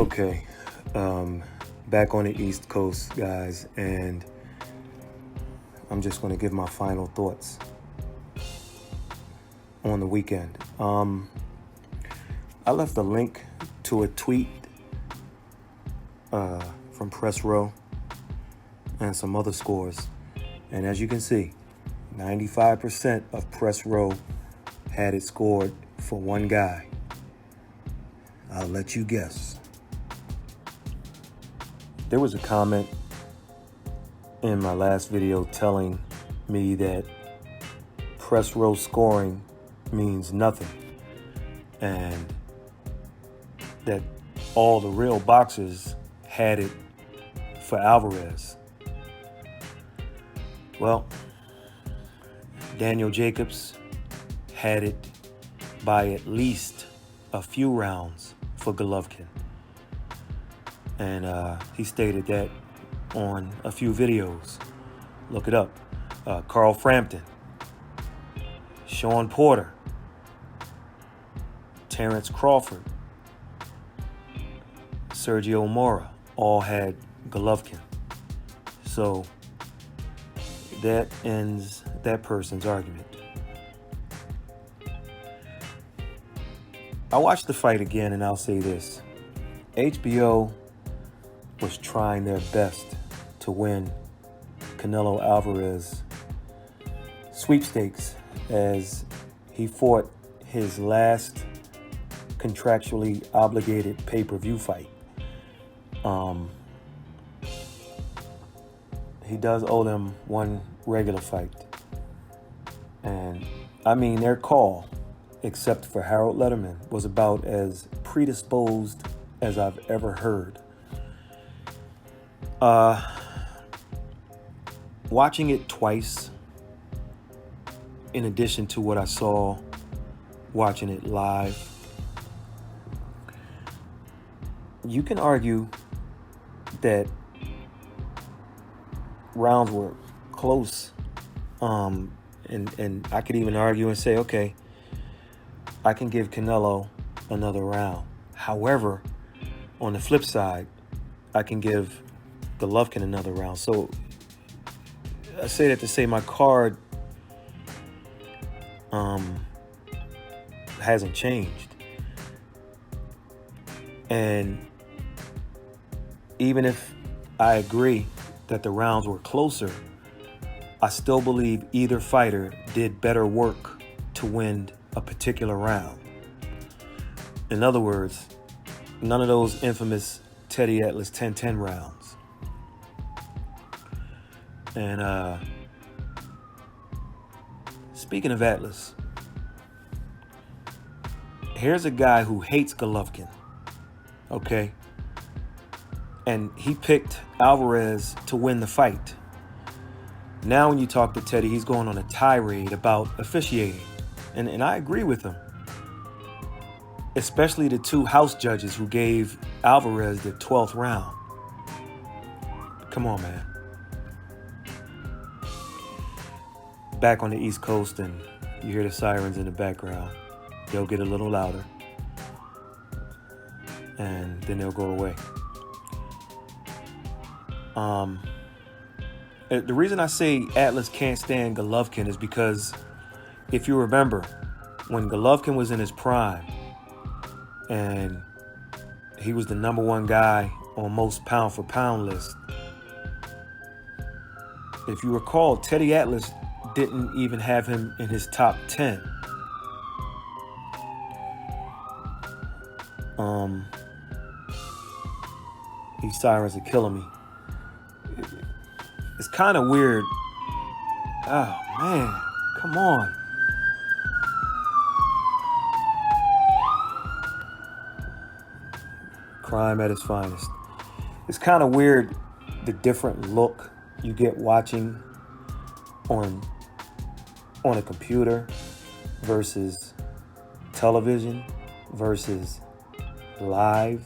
Okay, back on the East Coast, guys, and I'm just going to give my final thoughts on the weekend. I left a link to a tweet from Press Row and some other scores, and as you can see, 95% of Press Row had it scored for one guy. I'll let you guess. There was a comment in my last video telling me that Press Row scoring means nothing and that all the real boxers had it for Alvarez. Well, Daniel Jacobs had it by at least a few rounds for Golovkin. And he stated that on a few videos. Look it up. Carl Frampton, Shawn Porter, Terence Crawford, Sergio Mora all had Golovkin. So that ends that person's argument. I watched the fight again, and I'll say this. HBO was trying their best to win Canelo Alvarez sweepstakes as he fought his last contractually obligated pay-per-view fight. He does owe them one regular fight. And I mean, their call, except for Harold Letterman, was about as predisposed as I've ever heard. Watching it twice, in addition to what I saw watching it live, you can argue that rounds were close. And I could even argue and say, okay, I can give Canelo another round. However, on the flip side, I can give Golovkin another round. So I say that to say my card hasn't changed. And even if I agree that the rounds were closer, I still believe either fighter did better work to win a particular round. In other words, none of those infamous Teddy Atlas 10-10 rounds. And speaking of Atlas, here's a guy who hates Golovkin, okay? And he picked Alvarez to win the fight. Now when you talk to Teddy, he's going on a tirade about officiating. And I agree with him. Especially the two house judges who gave Alvarez the 12th round. Come on, man. Back on the East Coast, and you hear the sirens in the background. They'll get a little louder. And then they'll go away. The reason I say Atlas can't stand Golovkin is because if you remember, when Golovkin was in his prime and he was the number one guy on most pound for pound list, if you recall, Teddy Atlas didn't even have him in his top 10. These sirens are killing me. It's kind of weird. Oh, man. Come on. Crime at its finest. It's kind of weird, the different look you get watching on a computer versus television versus live.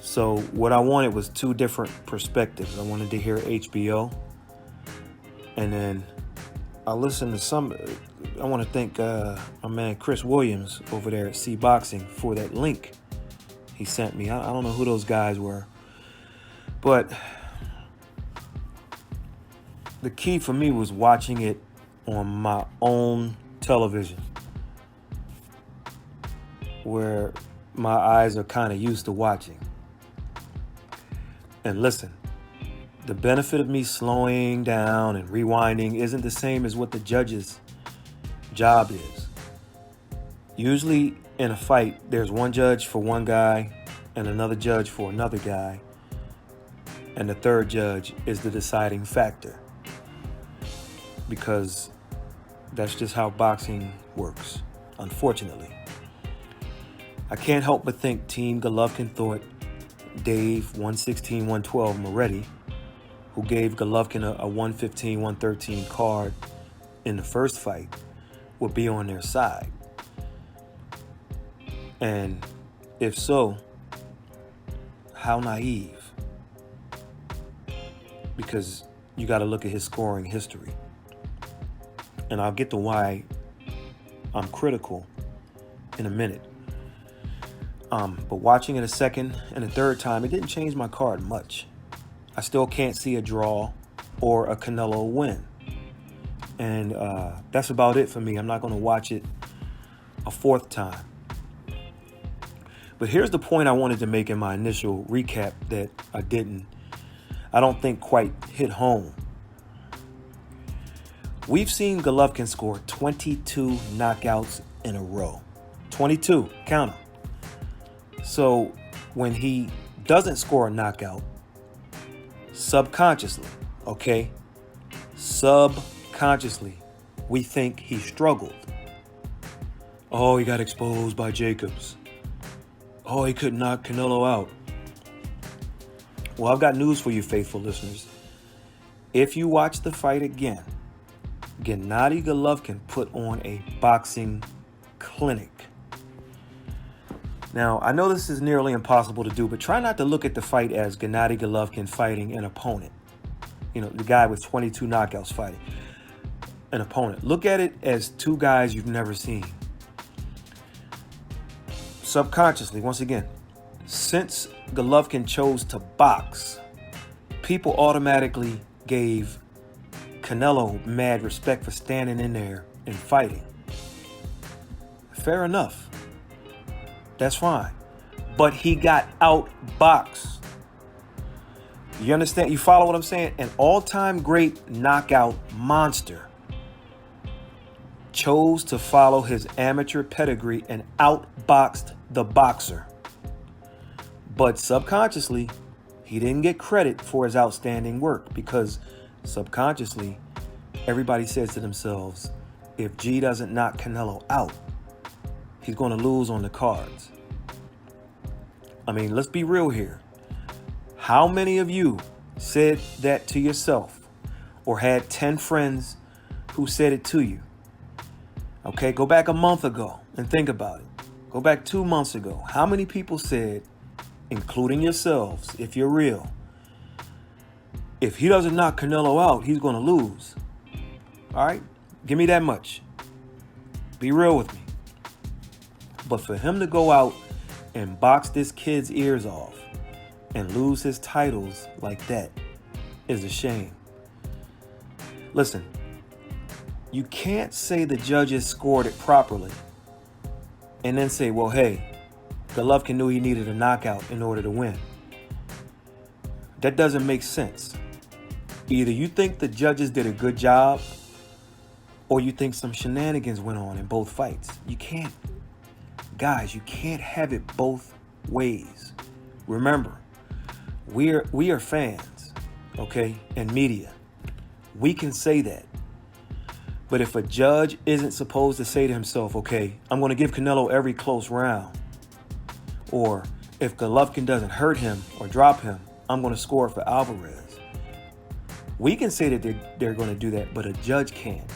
So what I wanted was two different perspectives. I wanted to hear HBO and then I listened to some. I want to thank my man Chris Williams over there at C Boxing for that link he sent me. I don't know who those guys were, but the key for me was watching it on my own television, where my eyes are kind of used to watching. And listen, the benefit of me slowing down and rewinding isn't the same as what the judge's job is. Usually in a fight, there's one judge for one guy and another judge for another guy, and the third judge is the deciding factor, because that's just how boxing works, unfortunately. I can't help but think Team Golovkin thought Dave 116-112 Moretti, who gave Golovkin a 115-113 card in the first fight, would be on their side. And if so, how naive? Because you got to look at his scoring history. And I'll get to why I'm critical in a minute. But watching it a second and a third time, it didn't change my card much. I still can't see a draw or a Canelo win. And that's about it for me. I'm not going to watch it a fourth time. But here's the point I wanted to make in my initial recap that I don't think quite hit home. We've seen Golovkin score 22 knockouts in a row. 22, count them. So when he doesn't score a knockout, subconsciously, we think he struggled. Oh, he got exposed by Jacobs. Oh, he couldn't knock Canelo out. Well, I've got news for you, faithful listeners. If you watch the fight again, Gennady Golovkin put on a boxing clinic. Now, I know this is nearly impossible to do, but try not to look at the fight as Gennady Golovkin fighting an opponent. You know, the guy with 22 knockouts fighting an opponent. Look at it as two guys you've never seen. Subconsciously, once again, since Golovkin chose to box, people automatically gave Canelo mad respect for standing in there and fighting. Fair enough. That's fine. But he got outboxed. You understand? You follow what I'm saying? An all-time great knockout monster chose to follow his amateur pedigree and outboxed the boxer. But subconsciously, he didn't get credit for his outstanding work, because subconsciously, everybody says to themselves, if G doesn't knock Canelo out, he's going to lose on the cards. I mean, let's be real here. How many of you said that to yourself or had 10 friends who said it to you? Okay, go back a month ago and think about it. Go back 2 months ago. How many people said, including yourselves, if you're real, if he doesn't knock Canelo out, he's going to lose? All right, give me that much. Be real with me. But for him to go out and box this kid's ears off and lose his titles like that is a shame. Listen, you can't say the judges scored it properly and then say, well, hey, Golovkin knew he needed a knockout in order to win. That doesn't make sense. Either you think the judges did a good job, or you think some shenanigans went on in both fights. You can't. Guys, you can't have it both ways. Remember, we are fans, okay, and media. We can say that. But if a judge isn't supposed to say to himself, okay, I'm going to give Canelo every close round, or if Golovkin doesn't hurt him or drop him, I'm going to score for Alvarez. We can say that they're going to do that, but a judge can't.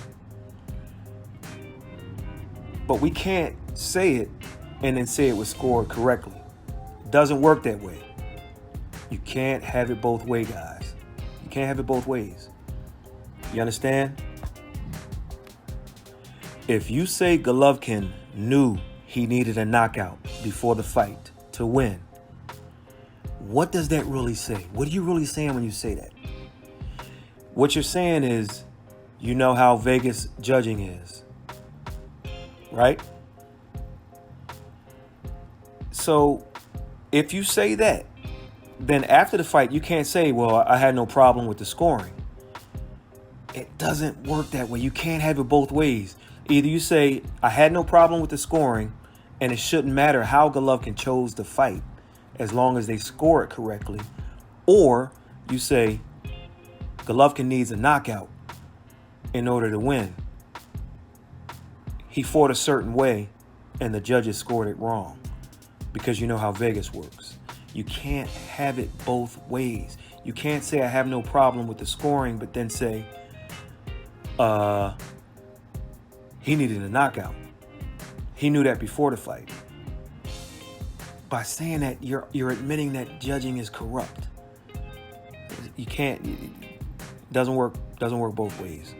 But we can't say it and then say it was scored correctly. It doesn't work that way. You can't have it both ways, guys. You can't have it both ways. You understand? If you say Golovkin knew he needed a knockout before the fight to win, what does that really say? What are you really saying when you say that? What you're saying is, you know how Vegas judging is, right? So if you say that, then after the fight, you can't say, well, I had no problem with the scoring. It doesn't work that way. You can't have it both ways. Either you say, I had no problem with the scoring, and it shouldn't matter how Golovkin chose the fight as long as they score it correctly. Or you say, Golovkin needs a knockout in order to win. He fought a certain way, and the judges scored it wrong. Because you know how Vegas works. You can't have it both ways. You can't say I have no problem with the scoring, but then say, he needed a knockout. He knew that before the fight. By saying that, you're admitting that judging is corrupt. You can't. It doesn't work both ways.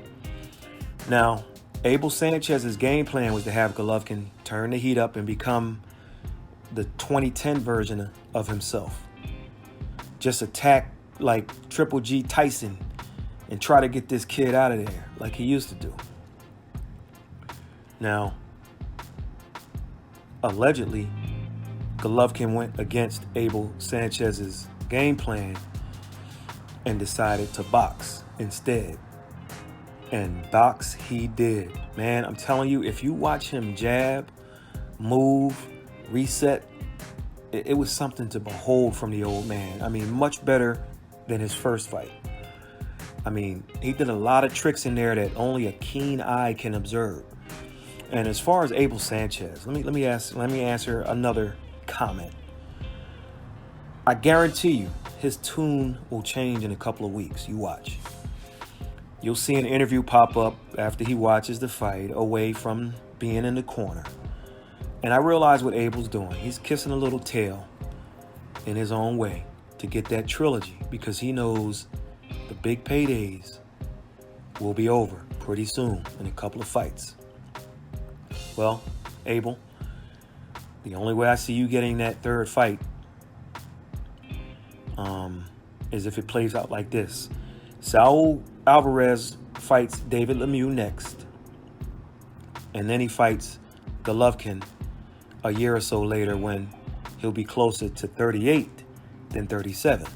Now, Abel Sanchez's game plan was to have Golovkin turn the heat up and become the 2010 version of himself. Just attack like Triple G Tyson and try to get this kid out of there like he used to do. Now, allegedly, Golovkin went against Abel Sanchez's game plan and decided to box instead. And box he did. Man, I'm telling you, if you watch him jab, move, reset, it was something to behold from the old man. I mean, much better than his first fight. I mean, he did a lot of tricks in there that only a keen eye can observe. And as far as Abel Sanchez, let me answer another comment. I guarantee you, his tune will change in a couple of weeks. You watch. You'll see an interview pop up after he watches the fight away from being in the corner. And I realize what Abel's doing. He's kissing a little tail in his own way to get that trilogy because he knows the big paydays will be over pretty soon in a couple of fights. Well, Abel, the only way I see you getting that third fight is if it plays out like this. Saul Alvarez fights David Lemieux next. And then he fights Golovkin a year or so later when he'll be closer to 38 than 37.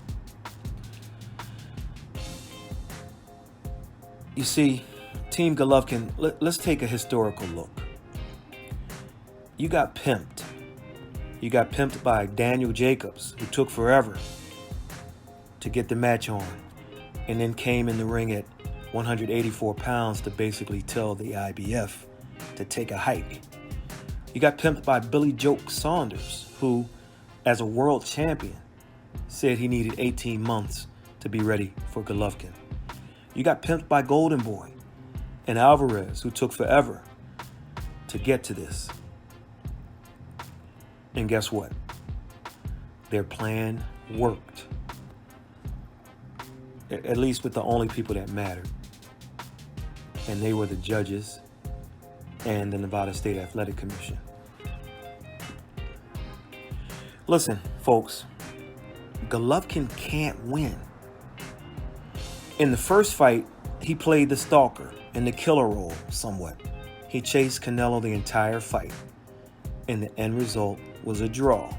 You see, Team Golovkin, let's take a historical look. You got pimped. You got pimped by Daniel Jacobs, who took forever to get the match on, and then came in the ring at 184 pounds to basically tell the IBF to take a hike. You got pimped by Billy Joke Saunders, who, as a world champion, said he needed 18 months to be ready for Golovkin. You got pimped by Golden Boy and Alvarez, who took forever to get to this. And guess what? Their plan worked. At least with the only people that mattered. And they were the judges and the Nevada State Athletic Commission. Listen, folks, Golovkin can't win. In the first fight, he played the stalker and the killer role somewhat. He chased Canelo the entire fight, and the end result was a draw.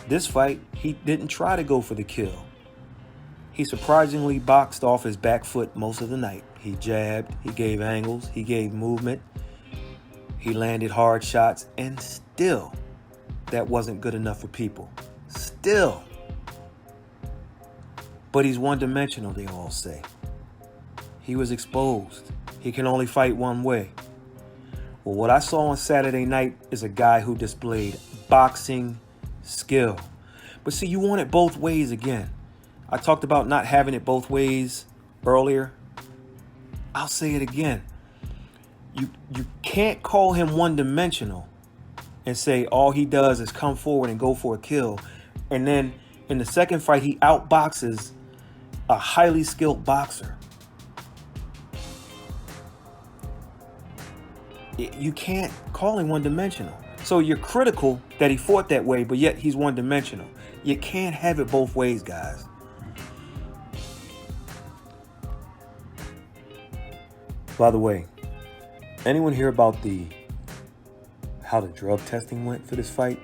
This fight, he didn't try to go for the kill. He surprisingly boxed off his back foot most of the night. He jabbed, he gave angles, he gave movement, he landed hard shots, and still, that wasn't good enough for people. Still. But he's one-dimensional, they all say. He was exposed. He can only fight one way. Well, what I saw on Saturday night is a guy who displayed boxing skill. But see, you want it both ways again. I talked about not having it both ways earlier. I'll say it again. You can't call him one-dimensional and say all he does is come forward and go for a kill. And then in the second fight, he outboxes a highly skilled boxer. You can't call him one-dimensional. So you're critical that he fought that way, but yet he's one-dimensional. You can't have it both ways, guys. By the way, anyone hear about how the drug testing went for this fight?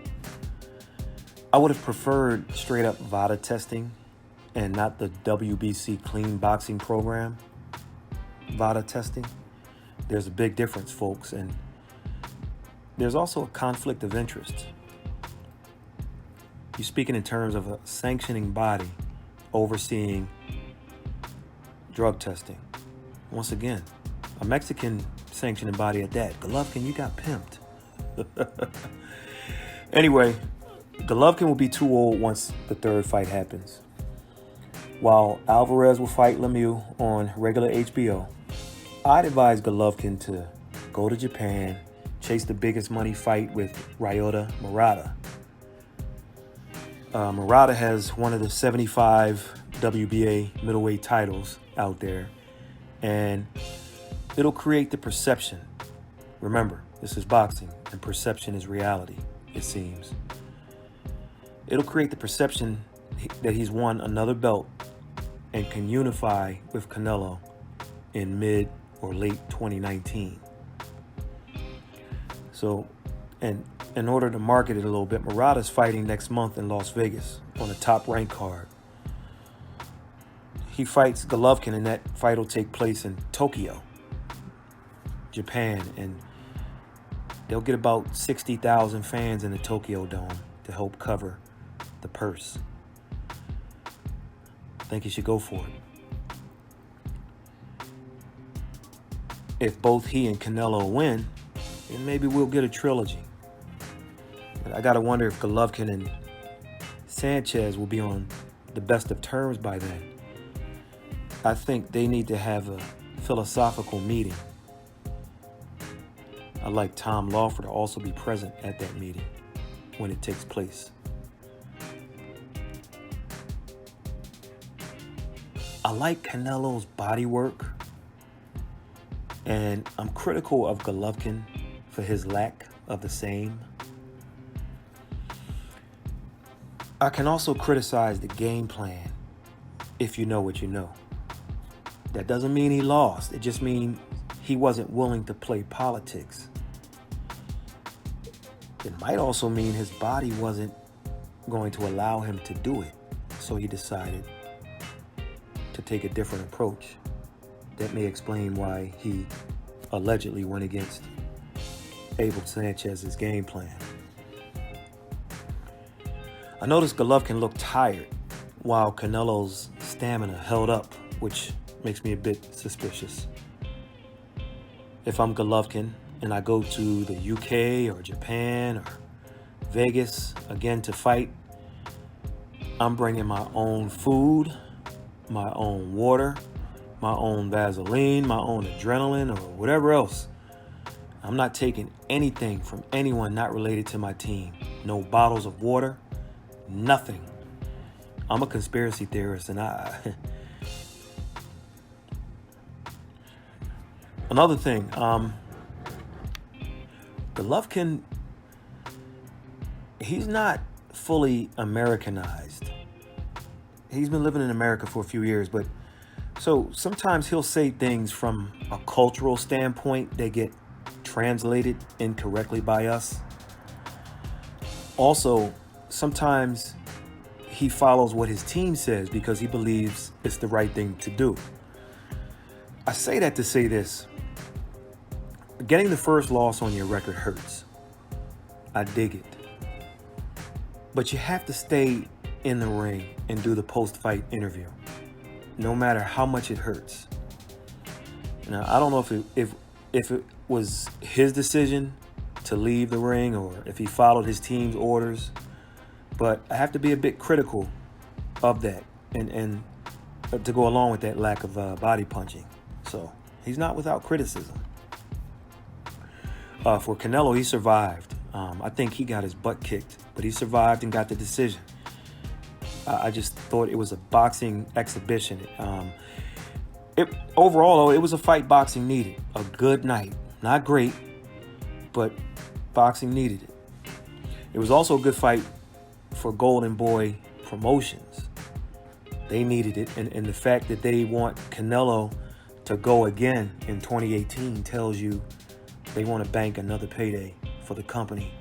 I would have preferred straight up VADA testing and not the WBC clean boxing program VADA testing. There's a big difference, folks, and there's also a conflict of interest. You're speaking in terms of a sanctioning body overseeing drug testing. Once again, a Mexican sanctioning body at that. Golovkin, you got pimped. Anyway, Golovkin will be too old once the third fight happens. While Alvarez will fight Lemieux on regular HBO, I'd advise Golovkin to go to Japan, chase the biggest money fight with Ryota Murata. Murata has one of the 75 WBA middleweight titles out there, and it'll create the perception. Remember, this is boxing, and perception is reality, it seems. It'll create the perception that he's won another belt and can unify with Canelo in mid or late 2019. So, and in order to market it a little bit, Murata's fighting next month in Las Vegas on a top rank card. He fights Golovkin, and that fight will take place in Tokyo, Japan, and they'll get about 60,000 fans in the Tokyo Dome to help cover the purse. I think he should go for it. If both he and Canelo win, then maybe we'll get a trilogy. But I gotta wonder if Golovkin and Sanchez will be on the best of terms by then. I think they need to have a philosophical meeting. I'd like Tom Lawford to also be present at that meeting when it takes place. I like Canelo's body work, and I'm critical of Golovkin for his lack of the same. I can also criticize the game plan if you know what you know. That doesn't mean he lost. It just means he wasn't willing to play politics. It might also mean his body wasn't going to allow him to do it, so he decided to take a different approach. That may explain why he allegedly went against Abel Sanchez's game plan. I noticed Golovkin looked tired while Canelo's stamina held up, which makes me a bit suspicious. If I'm Golovkin and I go to the UK or Japan or Vegas again to fight, I'm bringing my own food, my own water, my own Vaseline, my own adrenaline, or whatever else. I'm not taking anything from anyone not related to my team. No bottles of water, nothing. I'm a conspiracy theorist, and Another thing, Golovkin, he's not fully Americanized. He's been living in America for a few years, but so sometimes he'll say things from a cultural standpoint that get translated incorrectly by us. Also, sometimes he follows what his team says because he believes it's the right thing to do. I say that to say this. Getting the first loss on your record hurts. I dig it. But you have to stay in the ring and do the post-fight interview, no matter how much it hurts. Now, I don't know if it was his decision to leave the ring or if he followed his team's orders, but I have to be a bit critical of that and to go along with that lack of body punching. So he's not without criticism. For Canelo, he survived. I think he got his butt kicked, but he survived and got the decision. I just thought it was a boxing exhibition. Overall, though, it was a fight boxing needed. A good night. Not great, but boxing needed it. It was also a good fight for Golden Boy Promotions. They needed it, and the fact that they want Canelo to go again in 2018 tells you they want to bank another payday for the company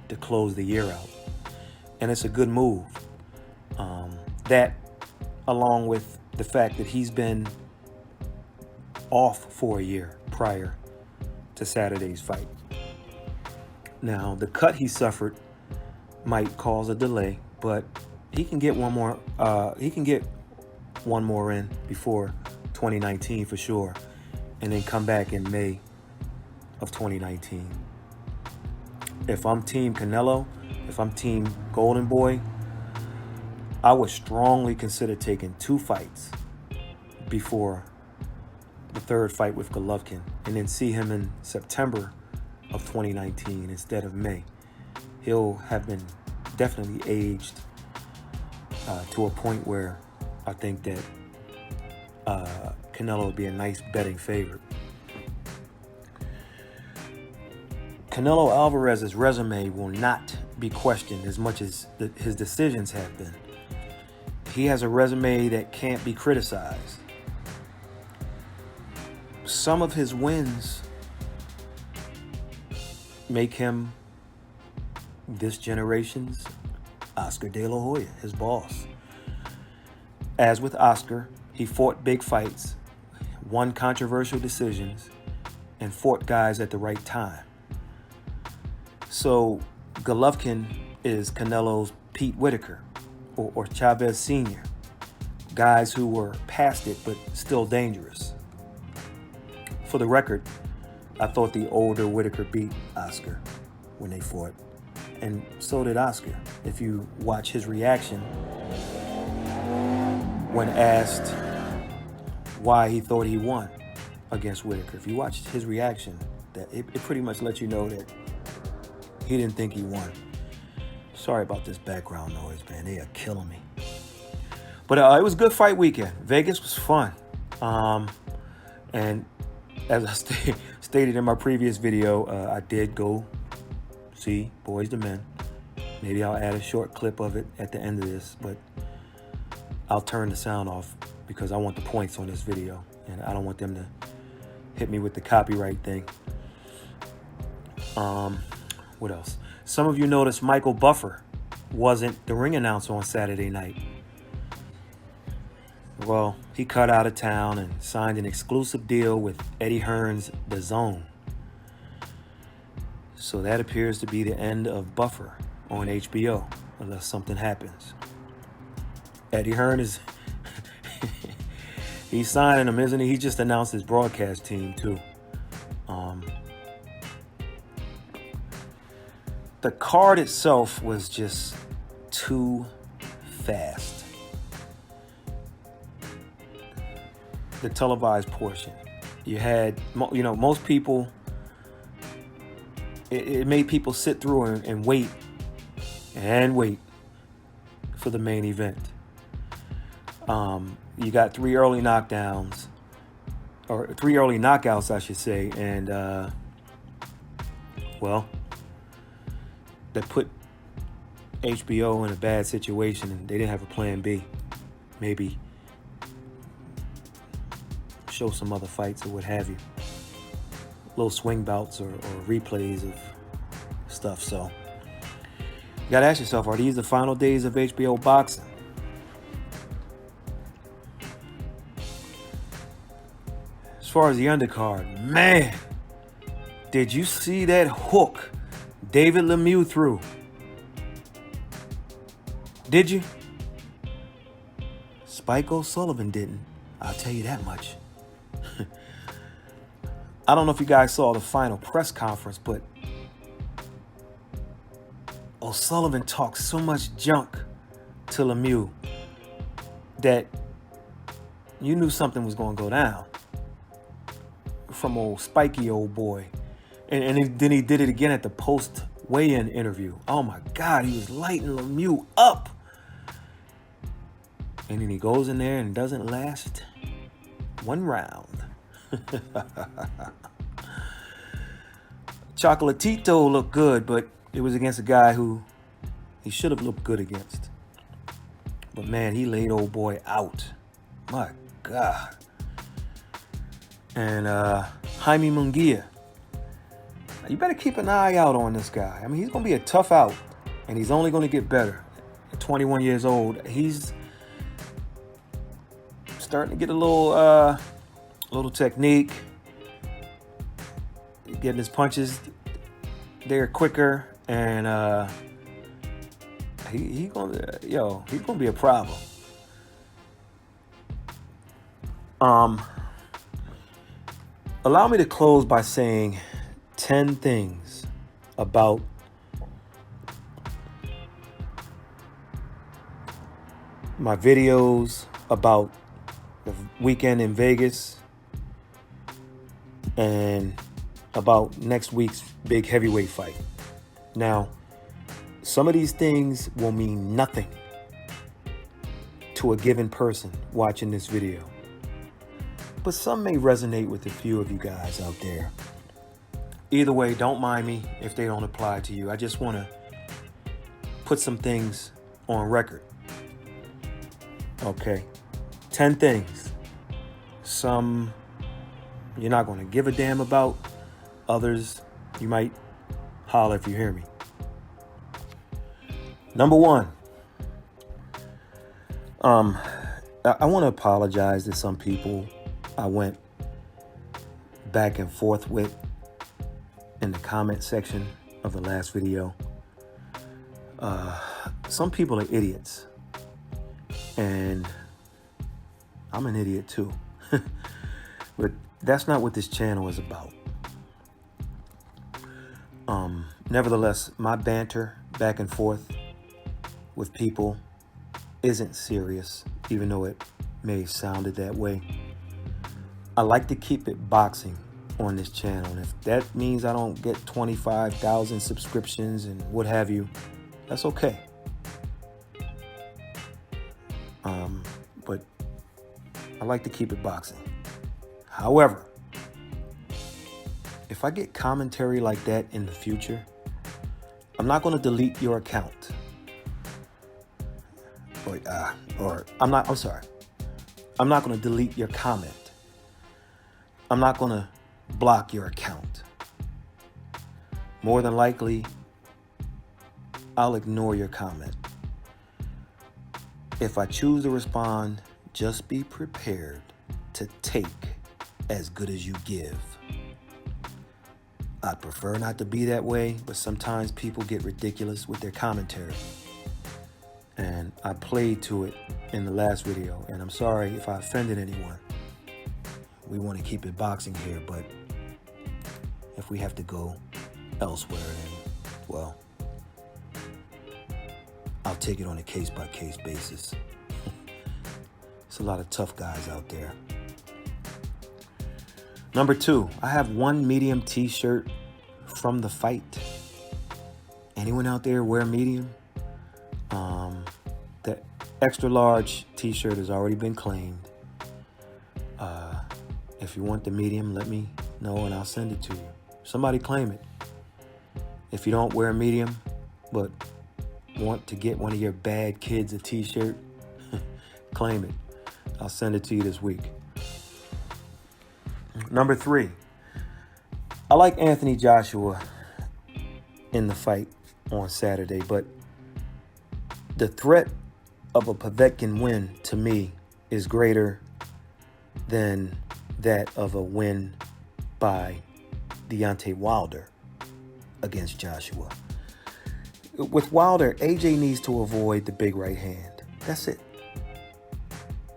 to close the year out. And it's a good move. That, along with the fact that he's been off for a year prior to Saturday's fight. Now, the cut he suffered might cause a delay, but he can get one more. He can get one more in before 2019 for sure, and then come back in May of 2019. If I'm Team Canelo, if I'm Team Golden Boy, I would strongly consider taking 2 fights before the third fight with Golovkin, and then see him in September of 2019 instead of May. He'll have been definitely aged to a point where I think that Canelo would be a nice betting favorite. Canelo Alvarez's resume will not be questioned as much as his decisions have been. He has a resume that can't be criticized. Some of his wins make him this generation's Oscar De La Hoya, his boss. As with Oscar, he fought big fights, won controversial decisions, and fought guys at the right time. So Golovkin is Canelo's Pete Whitaker or Chavez Sr., guys who were past it but still dangerous. For the record, I thought the older Whitaker beat Oscar when they fought, and so did Oscar. If you watch his reaction when asked why he thought he won against Whitaker, if you watch his reaction, that it pretty much lets you know that he didn't think he won. Sorry about this background noise, man. They are killing me. But it was a good fight weekend. Vegas was fun. And as I stated in my previous video, I did go see Boys to Men. Maybe I'll add a short clip of it at the end of this, but I'll turn the sound off because I want the points on this video, and I don't want them to hit me with the copyright thing. What else? Some of you noticed Michael Buffer wasn't the ring announcer on Saturday night. Well, he cut out of town and signed an exclusive deal with Eddie Hearn's DAZN. So that appears to be the end of Buffer on HBO, unless something happens. Eddie Hearn is... he's signing him, isn't he? He just announced his broadcast team, too. The card itself was just too fast. The televised portion. You had, most people, it made people sit through and wait for the main event. You got 3 early knockdowns, or 3 early knockouts, I should say, and, that put HBO in a bad situation, and they didn't have a plan B. Maybe show some other fights or what have you. Little swing bouts or replays of stuff. So you gotta ask yourself, are these the final days of HBO boxing? As far as the undercard, man, did you see that hook David Lemieux threw? Did you? Spike O'Sullivan didn't. I'll tell you that much. I don't know if you guys saw the final press conference, but O'Sullivan talked so much junk to Lemieux that you knew something was going to go down from old spiky old boy. And then he did it again at the post weigh-in interview. Oh my God, he was lighting Lemieux up. And then he goes in there and doesn't last one round. Chocolatito looked good, but it was against a guy who he should have looked good against. But man, he laid old boy out. My God. And Jaime Munguia. You better keep an eye out on this guy. I mean, he's going to be a tough out, and he's only going to get better. At 21 years old, he's starting to get a little technique, getting his punches there quicker, and he's gonna be a problem. Allow me to close by saying 10 things about my videos about the weekend in Vegas and about next week's big heavyweight fight. Now, some of these things will mean nothing to a given person watching this video, but some may resonate with a few of you guys out there. Either way, don't mind me if they don't apply to you. I just want to put some things on record. Okay, 10 things. Some you're not going to give a damn about. Others you might holler if you hear me. Number one, I want to apologize to some people I went back and forth with in the comment section of the last video. Some people are idiots, and I'm an idiot too. But that's not what this channel is about. Nevertheless, my banter back and forth with people isn't serious, even though it may have sounded that way. I like to keep it boxing on this channel, and if that means I don't get 25,000 subscriptions and what have you, that's okay. But I like to keep it boxing. However, if I get commentary like that in the future, I'm not going to delete your account. I'm not going to delete your comment. I'm not going to block your account. More than likely, I'll ignore your comment. If I choose to respond, just be prepared to take as good as you give. I'd prefer not to be that way, but sometimes people get ridiculous with their commentary. And I played to it in the last video, and I'm sorry if I offended anyone. We want to keep it boxing here, but if we have to go elsewhere, then, well, I'll take it on a case-by-case basis. It's a lot of tough guys out there. Number two, I have one medium t-shirt from the fight. Anyone out there wear medium? The extra large t-shirt has already been claimed. If you want the medium, let me know and I'll send it to you. Somebody claim it. If you don't wear medium, but want to get one of your bad kids a t-shirt, claim it. I'll send it to you this week. Number three, I like Anthony Joshua in the fight on Saturday, but the threat of a Povetkin win to me is greater than that of a win by Deontay Wilder against Joshua. With Wilder, AJ needs to avoid the big right hand. That's it.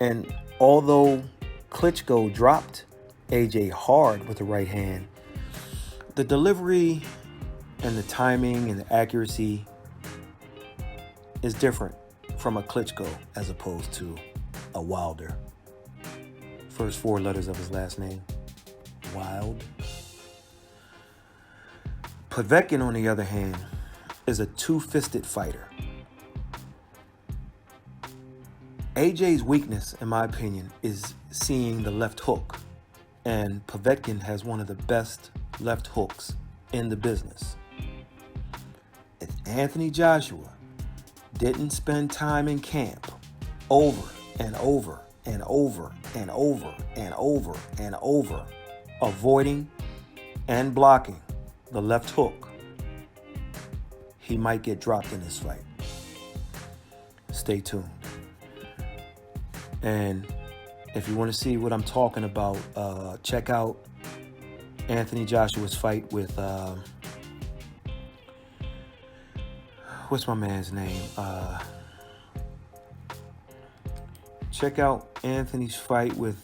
And although Klitschko dropped AJ hard with the right hand, the delivery and the timing and the accuracy is different from a Klitschko as opposed to a Wilder. First four letters of his last name, Wild. Povetkin, on the other hand, is a two-fisted fighter. AJ's weakness, in my opinion, is seeing the left hook. And Povetkin has one of the best left hooks in the business. If Anthony Joshua didn't spend time in camp over and over and over and over and over and over, avoiding and blocking the left hook, he might get dropped in this fight. Stay tuned. And if you want to see what I'm talking about, check out Anthony Joshua's fight with, what's my man's name? Check out Anthony's fight with,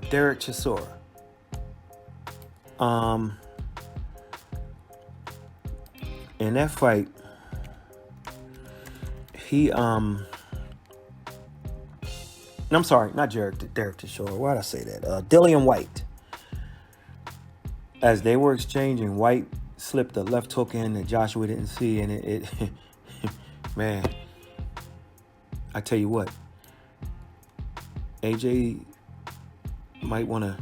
Derek Chisora. In that fight, I'm sorry, not Derek Chisora. Why did I say that? Dillian White. As they were exchanging, White slipped a left hook in that Joshua didn't see, and it man, I tell you what, AJ might want to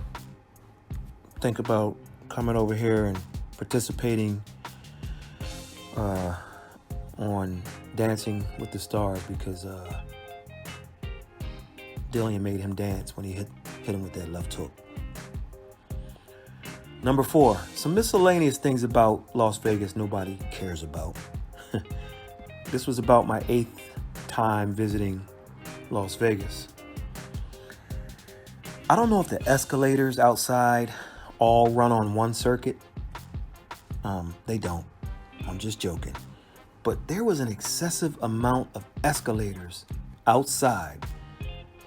think about coming over here and participating on Dancing with the Stars, because Dillian made him dance when he hit him with that left hook. Number 4, some miscellaneous things about Las Vegas nobody cares about. This was about my 8th time visiting Las Vegas. I don't know if the escalators outside all run on one circuit. They don't. I'm just joking. But there was an excessive amount of escalators outside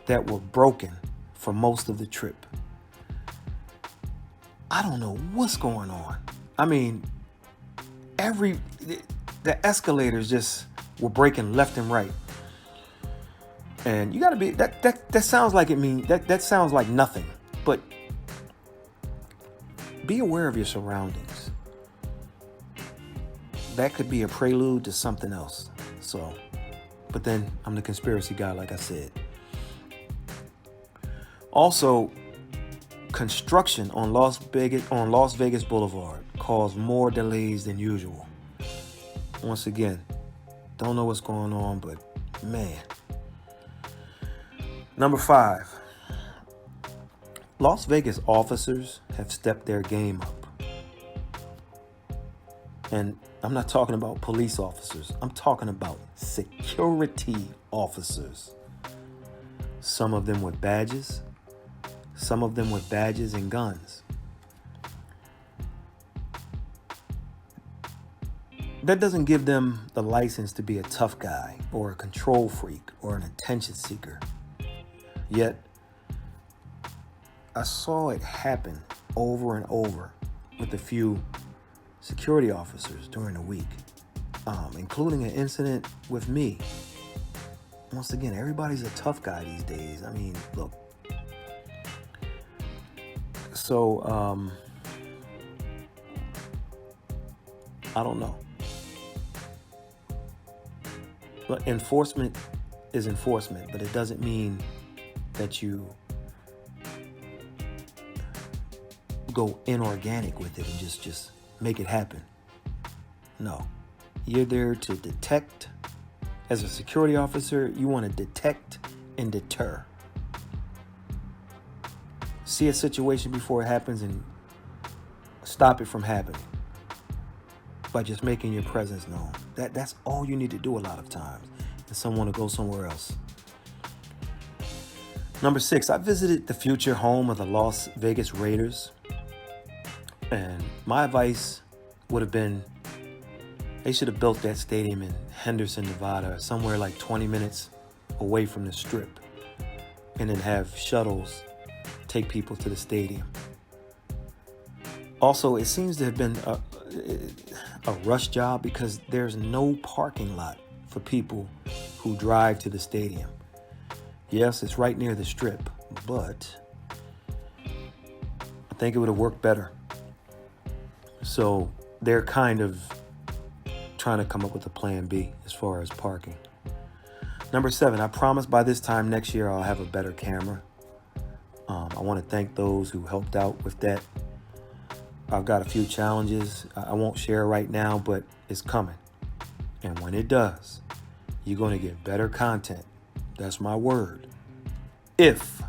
that were broken for most of the trip. I don't know what's going on. I mean, the escalators just were breaking left and right. And you gotta be, that sounds like that sounds like nothing, but be aware of your surroundings. That could be a prelude to something else. So, but then I'm the conspiracy guy, like I said. Also, construction on Las Vegas Boulevard caused more delays than usual. Once again, don't know what's going on, but man. Number 5, Las Vegas officers have stepped their game up. And I'm not talking about police officers. I'm talking about security officers. Some of them with badges. Some of them with badges and guns. That doesn't give them the license to be a tough guy or a control freak or an attention seeker. Yet, I saw it happen over and over with a few security officers during the week, including an incident with me. Once again, everybody's a tough guy these days. I mean, look. So, I don't know. But enforcement is enforcement, but it doesn't mean that you go inorganic with it and just make it happen. No. You're there to detect. As a security officer, you want to detect and deter. See a situation before it happens and stop it from happening by just making your presence known. That's all you need to do a lot of times. And someone to go somewhere else. Number 6, I visited the future home of the Las Vegas Raiders. And my advice would have been, they should have built that stadium in Henderson, Nevada, somewhere like 20 minutes away from the Strip. And then have shuttles take people to the stadium. Also, it seems to have been a rush job because there's no parking lot for people who drive to the stadium. Yes, it's right near the Strip, but I think it would have worked better. So they're kind of trying to come up with a plan B as far as parking. Number 7, I promise by this time next year I'll have a better camera. I want to thank those who helped out with that. I've got a few challenges I won't share right now, but it's coming. And when it does, you're going to get better content. That's my word. If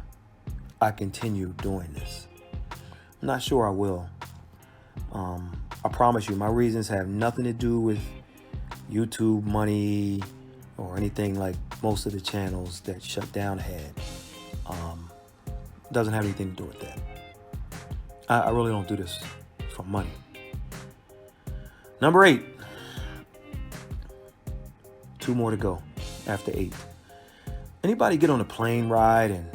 I continue doing this. I'm not sure I will. I promise you, my reasons have nothing to do with YouTube money or anything like most of the channels that shut down had. Doesn't have anything to do with that. I really don't do this for money. Number 8. 2 more to go after 8. Anybody get on a plane ride and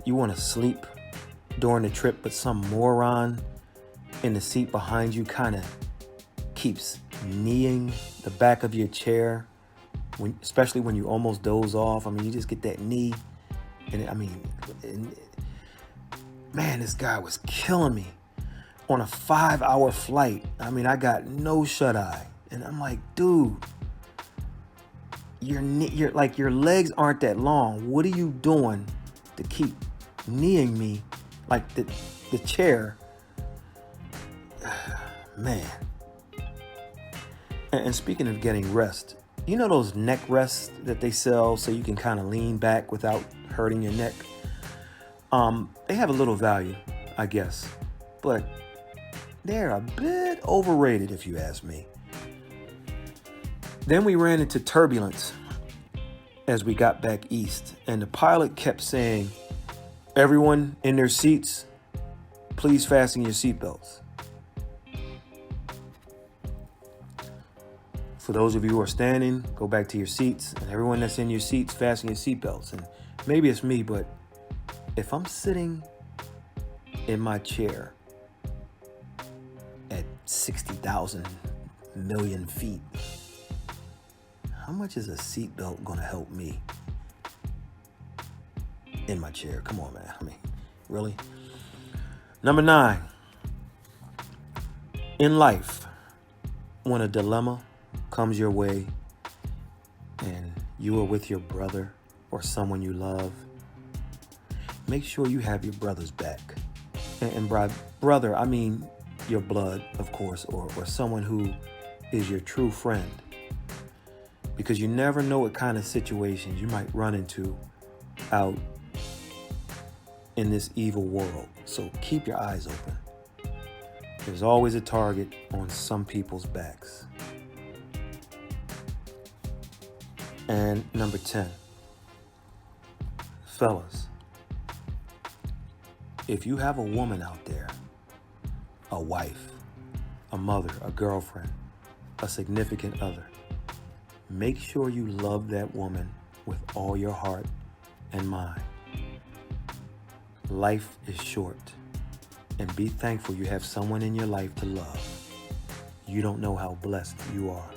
you want to sleep during the trip, but some moron in the seat behind you kind of keeps kneeing the back of your chair, especially when you almost doze off? I mean, you just get that knee. And man, this guy was killing me on a 5-hour flight. I mean, I got no shut-eye. And I'm like, dude, your legs aren't that long. What are you doing to keep kneeing me like the chair? Man. And speaking of getting rest, you know those neck rests that they sell so you can kind of lean back without hurting your neck? They have a little value, I guess, but they're a bit overrated if you ask me. Then we ran into turbulence as we got back east, and the pilot kept saying, "Everyone in their seats, please fasten your seatbelts." For those of you who are standing, go back to your seats, and everyone that's in your seats, fasten your seatbelts. And maybe it's me, but if I'm sitting in my chair at 60,000 million feet, how much is a seatbelt going to help me in my chair? Come on, man. I mean, really? Number 9. In life, when a dilemma comes your way and you are with your brother or someone you love, make sure you have your brother's back. And by brother, I mean your blood, of course, or someone who is your true friend. Because you never know what kind of situations you might run into out in this evil world. So keep your eyes open. There's always a target on some people's backs. And number 10, fellas, if you have a woman out there, a wife, a mother, a girlfriend, a significant other, make sure you love that woman with all your heart and mind. Life is short, and be thankful you have someone in your life to love. You don't know how blessed you are.